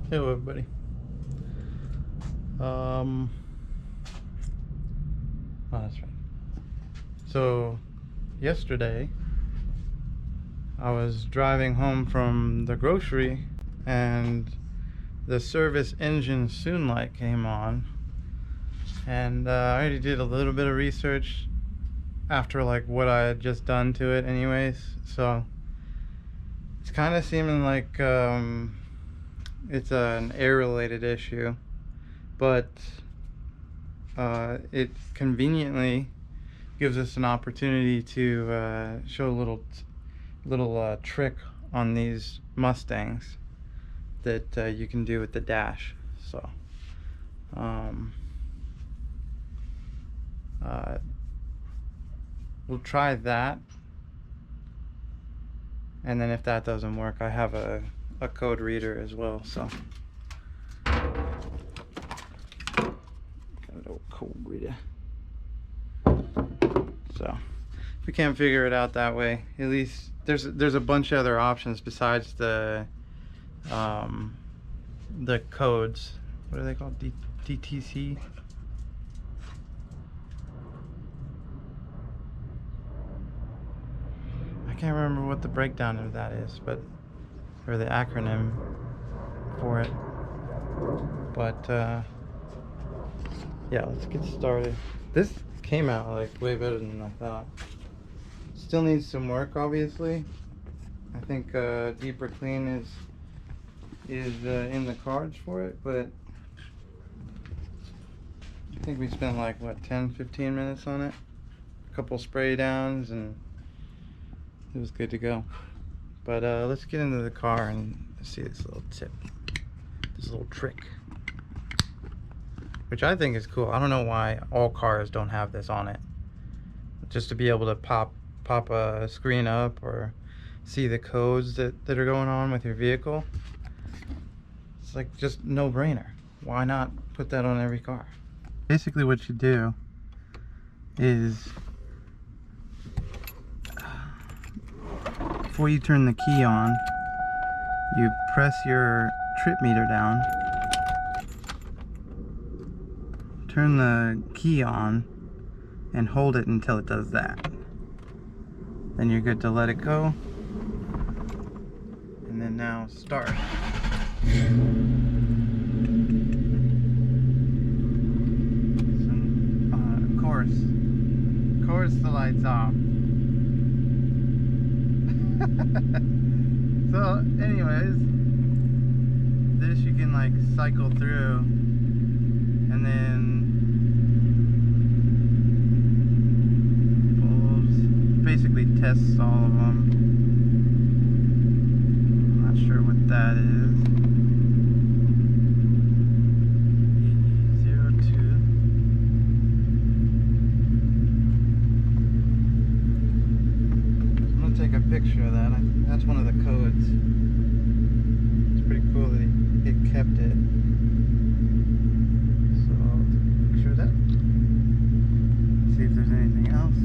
Hello everybody. Oh, that's right. So yesterday I was driving home from the grocery and the service engine soon light came on, and I already did a little bit of research after like what I had just done to it anyways, so it's kind of seeming like it's an air related issue, but it conveniently gives us an opportunity to show a little trick on these Mustangs that you can do with the dash. So we'll try that, and then if that doesn't work, I have a code reader as well. So got a little code reader. So if we can't figure it out that way, at least there's a bunch of other options besides the codes. What are they called? DTC. I can't remember what the breakdown of that is, but or the acronym for it. But yeah, let's get started. This came out like way better than I thought. Still needs some work, obviously. I think deeper clean is in the cards for it, but I think we spent like what, 10-15 minutes on it, a couple spray downs, and it was good to go. But let's get into the car and see this little tip, this little trick, which I think is cool. I don't know why all cars don't have this on it, just to be able to pop a screen up or see the codes that are going on with your vehicle. It's like just no brainer. Why not put that on every car? Basically what you do is before you turn the key on, you press your trip meter down, turn the key on, and hold it until it does that. Then you're good to let it go. And then now start. Of course the light's off. So anyways, this you can like cycle through, and then basically tests all of them. I'm not sure what that is. E02. I'm gonna take a picture of that. That's one of the codes. It's pretty cool that it kept it. So I'll take a picture of that. See if there's anything else.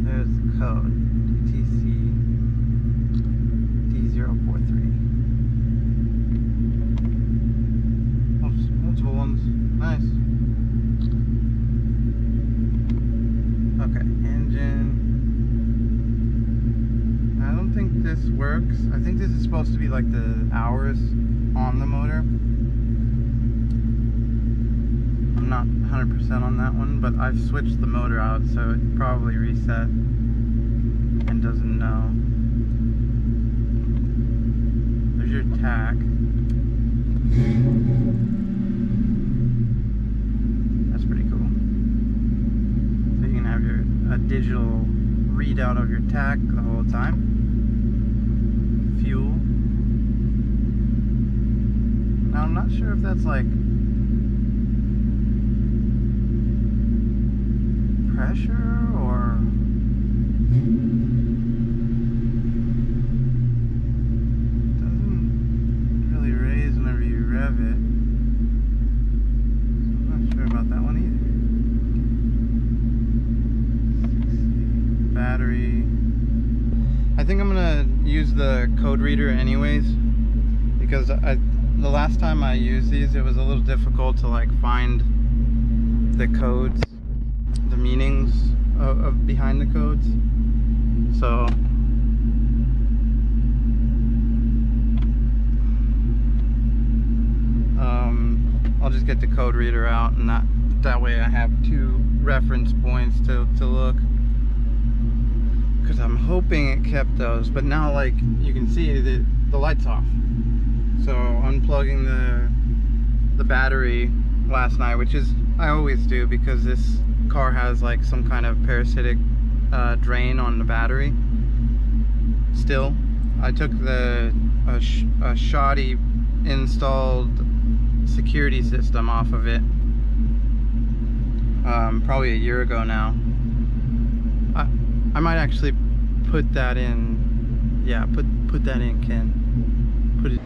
There's the code, DTC D043. Oops, multiple ones. Nice. Okay, engine. I don't think this works. I think this is supposed to be like the hours on the motor. I'm not 100% on that one, but I've switched the motor out, so it probably reset and doesn't know. There's your tack. That's pretty cool. So you can have a digital readout of your tack the whole time. Fuel. Now I'm not sure if that's like pressure or doesn't really raise whenever you rev it. I'm not sure about that one either. Battery. I think I'm gonna use the code reader anyways, because the last time I used these, it was a little difficult to like find the codes, the meanings of behind the codes. So I'll just get the code reader out, and that way I have two reference points to look, because I'm hoping it kept those. But now, like you can see, the light's off. So unplugging the battery last night, which is I always do, because this car has like some kind of parasitic drain on the battery. Still, I took a shoddy installed security system off of it probably a year ago now. I might actually put that in. Yeah, put that in, Ken. Put it.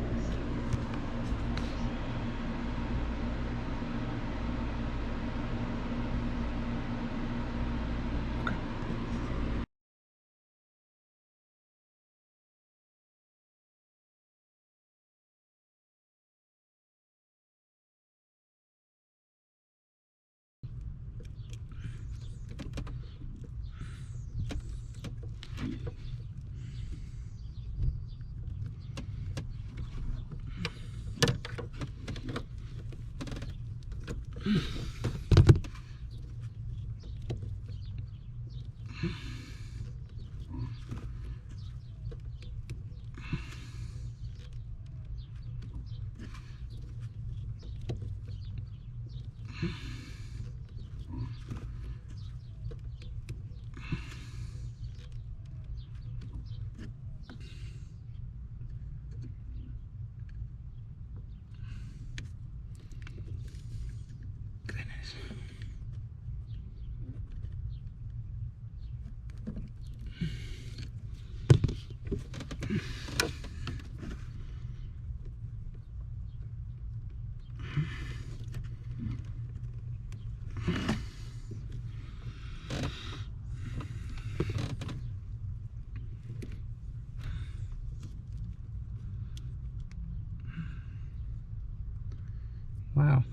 Wow.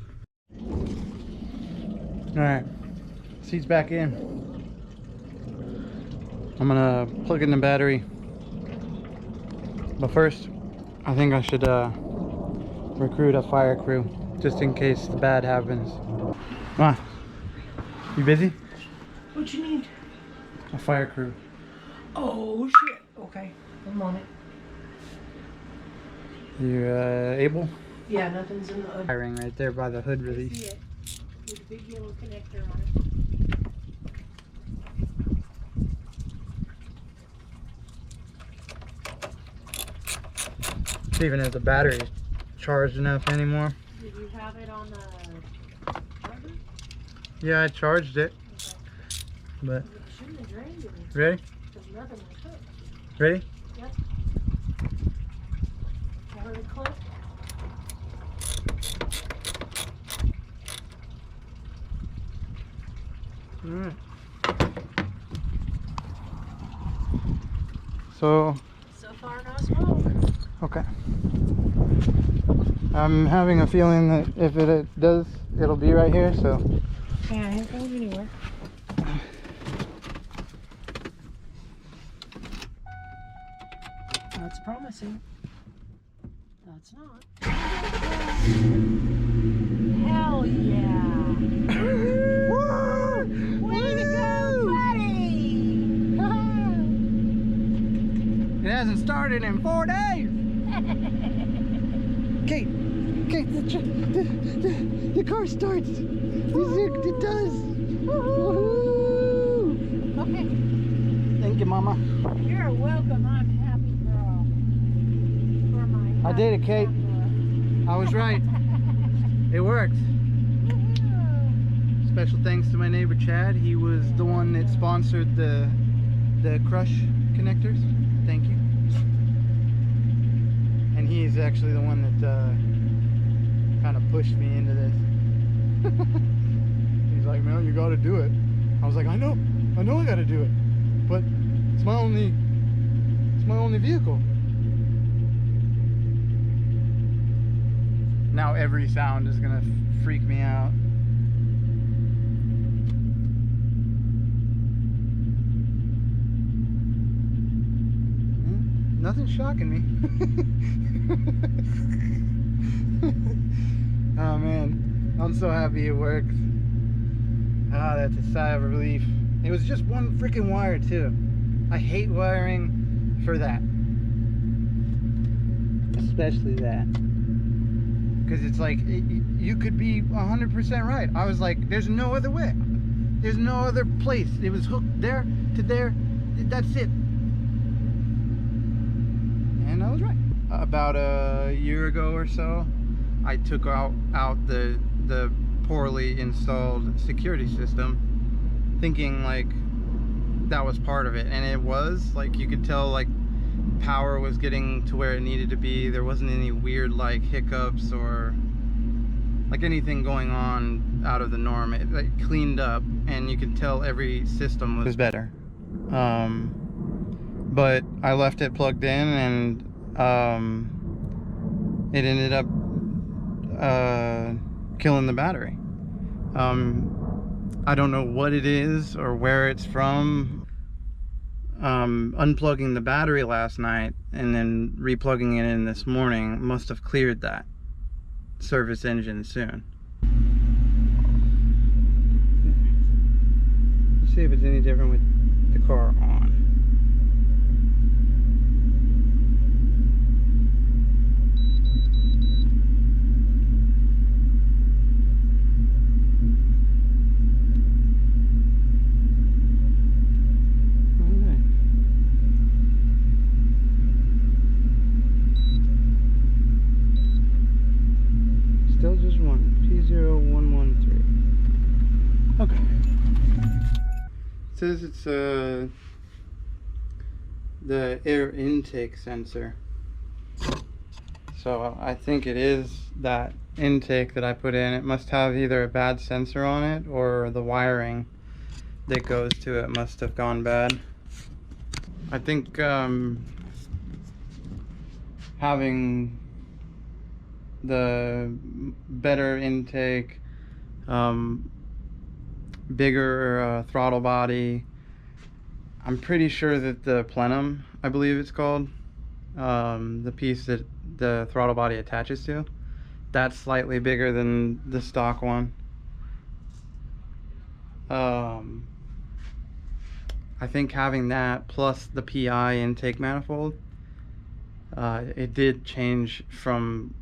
Alright, seat's back in. I'm gonna plug in the battery. But first, I think I should recruit a fire crew, just in case the bad happens. Come on. You busy? What you need? A fire crew. Oh shit. Okay, I'm on it. You able? Yeah, nothing's in the hood. Firing right there by the hood release. See it. There's a big yellow connector on it. Even if the battery's charged enough anymore. Did you have it on the charger? Yeah, I charged it. Okay. But It shouldn't have drained it. ready? There's nothing like that. Ready? Yep. You heard it click? Alright. So far, no smoke. okay. I'm having a feeling that if it does, it'll be right here, so. Yeah, it ain't going anywhere. That's promising. That's not. Hell yeah! Way to go, buddy! It hasn't started in 4 days. Kate, the car starts. It does. Woohoo! Okay. Thank you, Mama. You're welcome. I'm happy for my. I did it, Kate. I was right. It worked. Special thanks to my neighbor Chad. He was the one that sponsored the crush connectors. Thank you. And he's actually the one that kind of pushed me into this. He's like, man, you gotta do it. I was like, I know I gotta do it, but it's my only It's my only vehicle. Now every sound is gonna freak me out. Nothing's shocking me. Oh man, I'm so happy it worked. Ah, that's a sigh of relief. It was just one freaking wire too. I hate wiring for that. Especially that. Because it's like, you could be 100% right. I was like, there's no other way. There's no other place. It was hooked there to there. That's it. And I was right. About a year ago or so, I took out the poorly installed security system, thinking like that was part of it, and it was. Like, you could tell like power was getting to where it needed to be. There wasn't any weird like hiccups or like anything going on out of the norm. It like cleaned up, and you could tell every system was better. But I left it plugged in, and it ended up killing the battery. I don't know what it is or where it's from. Unplugging the battery last night and then replugging it in this morning must have cleared that service engine soon. Let's see if it's any different with the car on. Still just one. P0113. Okay. It says it's the air intake sensor. So I think it is that intake that I put in. It must have either a bad sensor on it, or the wiring that goes to it must have gone bad. I think having the better intake, bigger throttle body. I'm pretty sure that the plenum, I believe it's called, the piece that the throttle body attaches to, that's slightly bigger than the stock one. I think having that plus the PI intake manifold, it did change from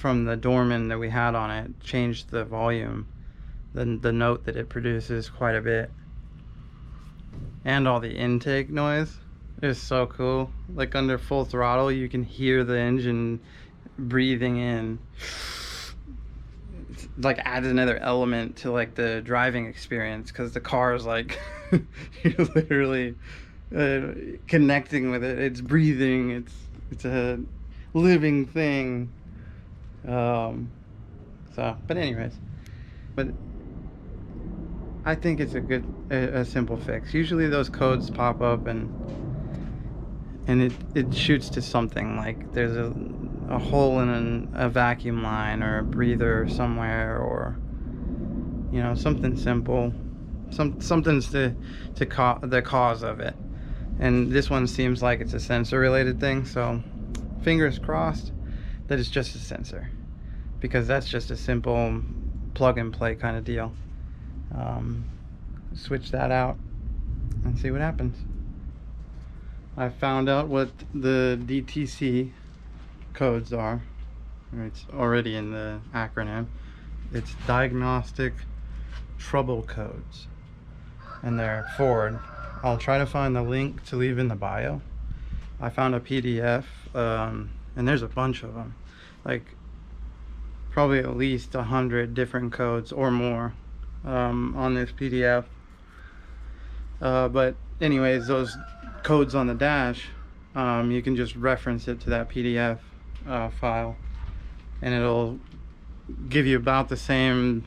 the Dorman that we had on it, changed the volume, the note that it produces quite a bit. And all the intake noise is so cool. Like under full throttle, you can hear the engine breathing in. It's like adds another element to like the driving experience, because the car is like you're literally connecting with it. It's breathing. It's a living thing. But anyways, I think it's a simple fix. Usually those codes pop up and it shoots to something like there's a hole in a vacuum line or a breather somewhere, or you know, something simple, something's the cause of it. And this one seems like it's a sensor related thing, so fingers crossed that it's just a sensor, because that's just a simple plug and play kind of deal. Switch that out and see what happens. I found out what the DTC codes are. It's already in the acronym. It's diagnostic trouble codes, and they're Ford. I'll try to find the link to leave in the bio. I found a PDF, and there's a bunch of them, like probably at least 100 different codes or more on this PDF. But anyways, those codes on the dash, you can just reference it to that PDF file, and it'll give you about the same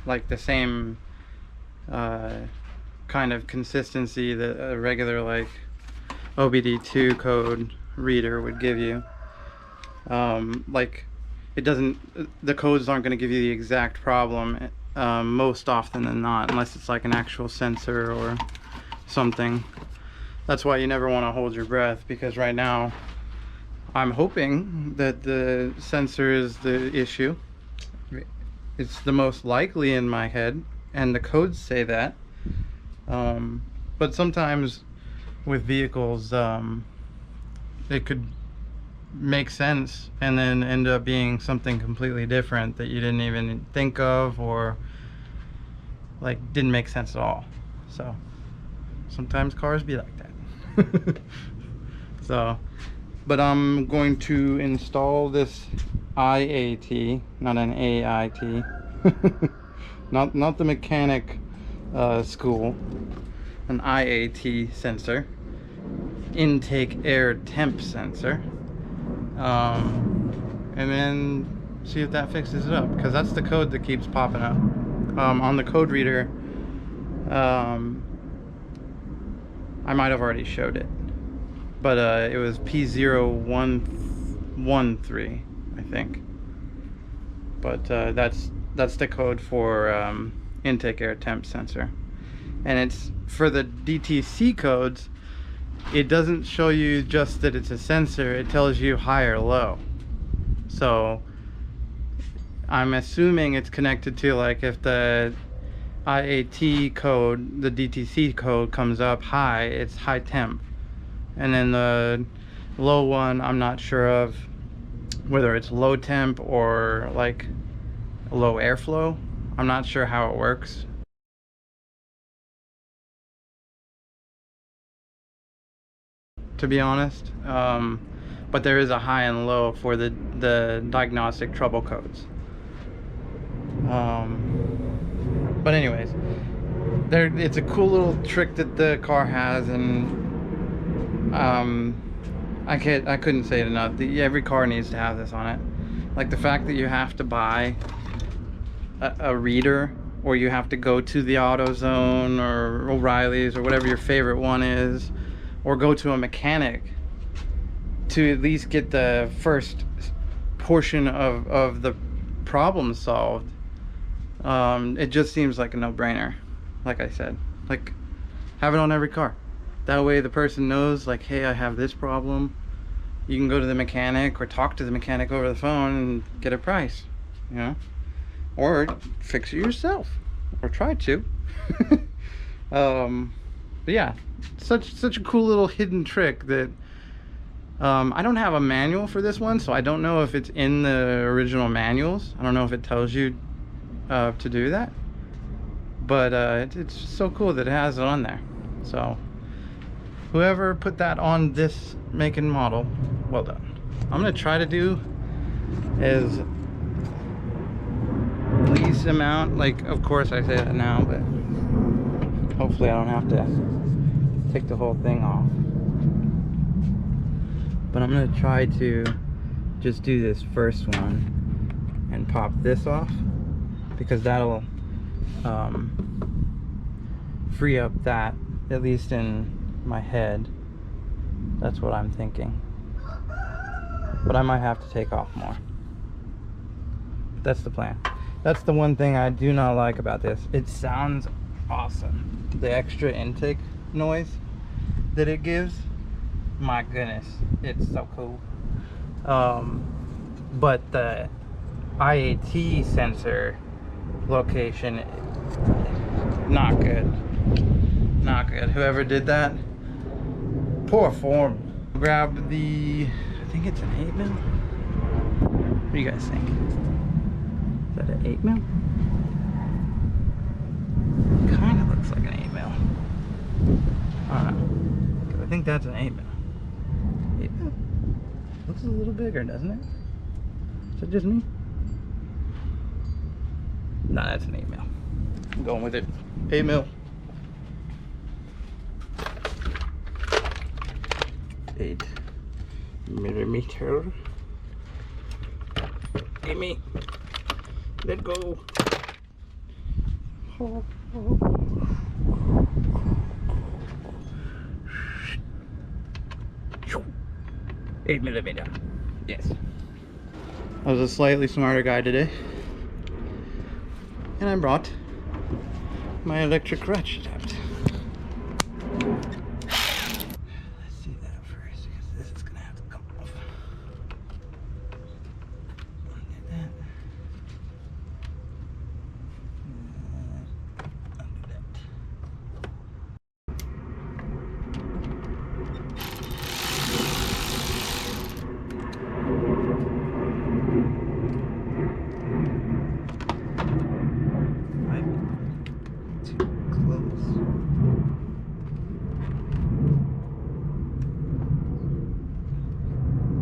like the same kind of consistency that a regular like OBD2 code reader would give you. Like it doesn't, the codes aren't going to give you the exact problem most often than not, unless it's like an actual sensor or something. That's why you never want to hold your breath, because right now I'm hoping that the sensor is the issue. It's the most likely in my head, and the codes say that. But sometimes with vehicles, it could make sense and then end up being something completely different that you didn't even think of, or like didn't make sense at all. So sometimes cars be like that. So, but I'm going to install this IAT, not an AIT. not the mechanic school, an IAT sensor, intake air temp sensor, and then see if that fixes it up, because that's the code that keeps popping up on the code reader. I might have already showed it, but it was P0113, I think. But that's the code for intake air temp sensor. And it's for the DTC codes, it doesn't show you just that it's a sensor, it tells you high or low. So I'm assuming it's connected to, like, if the IAT code, the DTC code comes up high, it's high temp. And then the low one, I'm not sure of whether it's low temp or like low airflow. I'm not sure how it works. To be honest, but there is a high and low for the diagnostic trouble codes. But anyways, it's a cool little trick that the car has, and I couldn't say it enough. Every car needs to have this on it. Like the fact that you have to buy a reader, or you have to go to the AutoZone or O'Reilly's or whatever your favorite one is, or go to a mechanic to at least get the first portion of the problem solved. It just seems like a no-brainer. Like I said, like, have it on every car. That way the person knows, like, hey, I have this problem. You can go to the mechanic or talk to the mechanic over the phone and get a price, you know, or fix it yourself, or try to. But yeah, such a cool little hidden trick that I don't have a manual for this one, so I don't know if it's in the original manuals. I don't know if it tells you to do that, but it's so cool that it has it on there. So whoever put that on this make and model, well done. I'm gonna try to do as least amount, like, of course I say that now, but hopefully I don't have to take the whole thing off. But I'm gonna try to just do this first one and pop this off, because that'll free up that, at least in my head. That's what I'm thinking. But I might have to take off more. That's the plan. That's the one thing I do not like about this. It sounds awesome. The extra intake noise that it gives, my goodness, it's so cool. But the IAT sensor location, not good. Not good. Whoever did that, poor form. Grab the, I think it's an 8 mil. What do you guys think? Is that an 8 mil? Kind of looks like an 8 mil. I don't know. I think that's an 8 mil. 8 mil? Looks a little bigger, doesn't it? Is that just me? Nah, that's an 8 mil. I'm going with it. 8 mil. 8 millimeter. Gimme. Let go. Oh, oh. $8mm. Yes. I was a slightly smarter guy today. And I brought my electric ratchet adapter. Let's see that first, because this is gonna have to come off. Undo that. Undo that. Might be too close.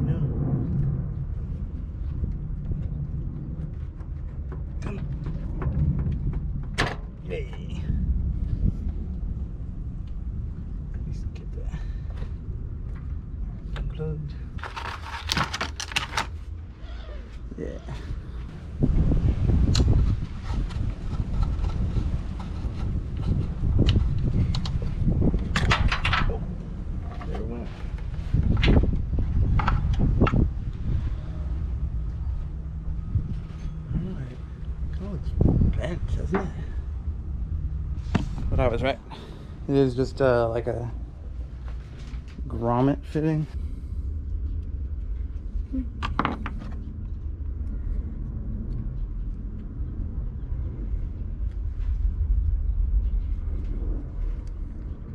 No. Come on. Yay. At least get that unplugged. Yeah. Oh, there it went. Alright. Kind of looks bent, doesn't it? But I was right. It is just like a grommet fitting.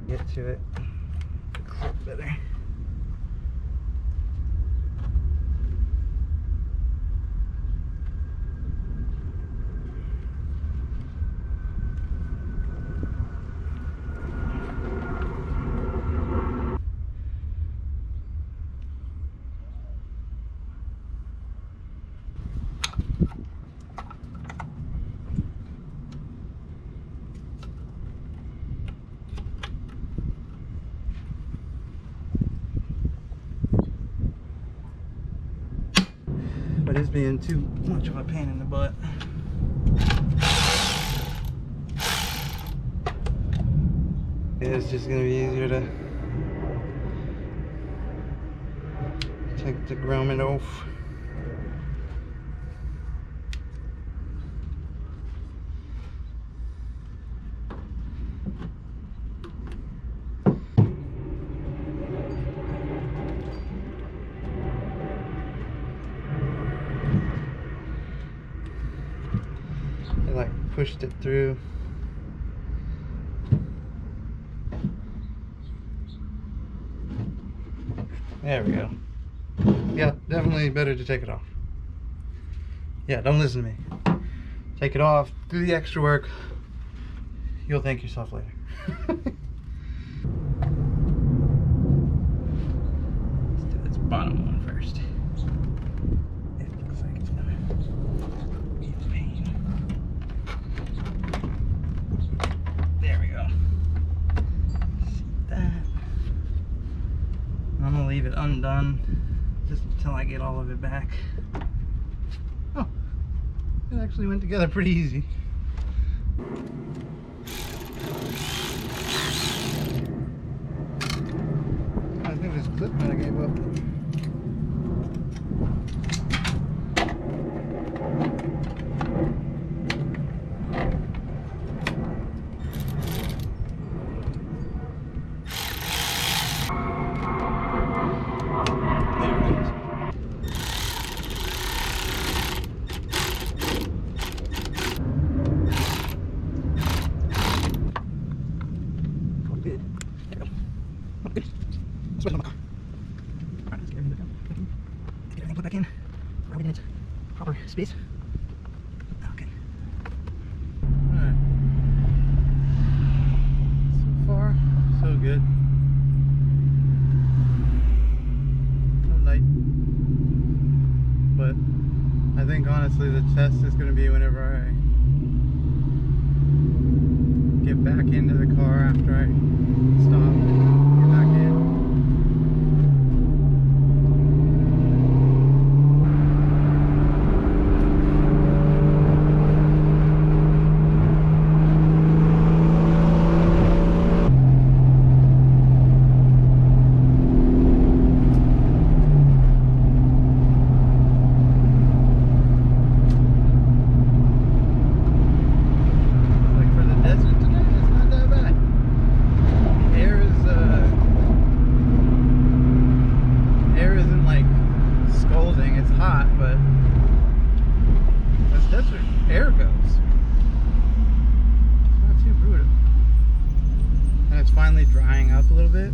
Get to it. Clip better. But it's being too much of a pain in the butt. It's just gonna be easier to take the grommet off. Like pushed it through. There we go. Yeah, definitely better to take it off. Yeah, don't listen to me. Take it off, do the extra work. You'll thank yourself later. Let's do this bottom one first. It looks like it's gonna be a pain. There we go. See that? I'm gonna leave it undone just until I get all of it back. Oh, it actually went together pretty easy. I think this clip might have gave up. Put back in. Are we in its proper space? Okay. Alright. So far, so good. No light. But I think honestly the test is going to be whenever I get back into the car after I stop. Get back in. hot, but that's where air goes. It's not too brutal. And it's finally drying up a little bit.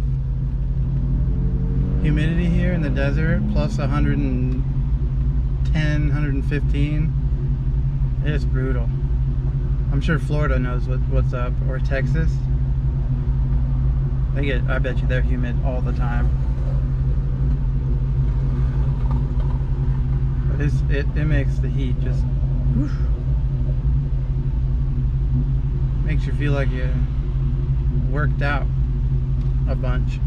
Humidity here in the desert, plus 110, 115. It's brutal. I'm sure Florida knows what's up, or Texas. I bet you they're humid all the time. But it makes the heat just whoosh, makes you feel like you worked out a bunch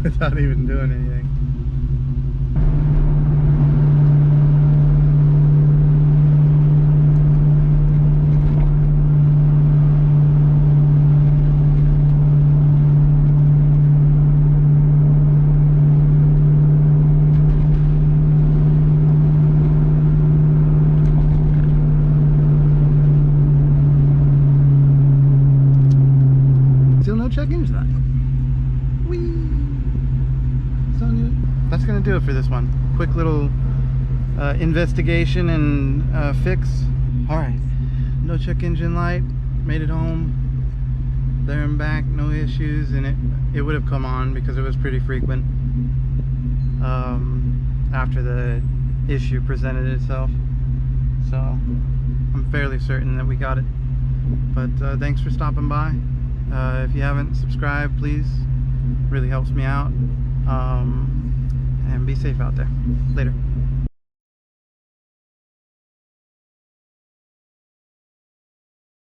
without even doing anything. Still no check engine light. Whee! So new. That's gonna do it for this one. Quick little investigation and fix. Alright, no check engine light. Made it home. There and back, no issues, and it would have come on because it was pretty frequent after the issue presented itself. So I'm fairly certain that we got it. But thanks for stopping by. If you haven't subscribed, please. Really helps me out. And be safe out there. Later.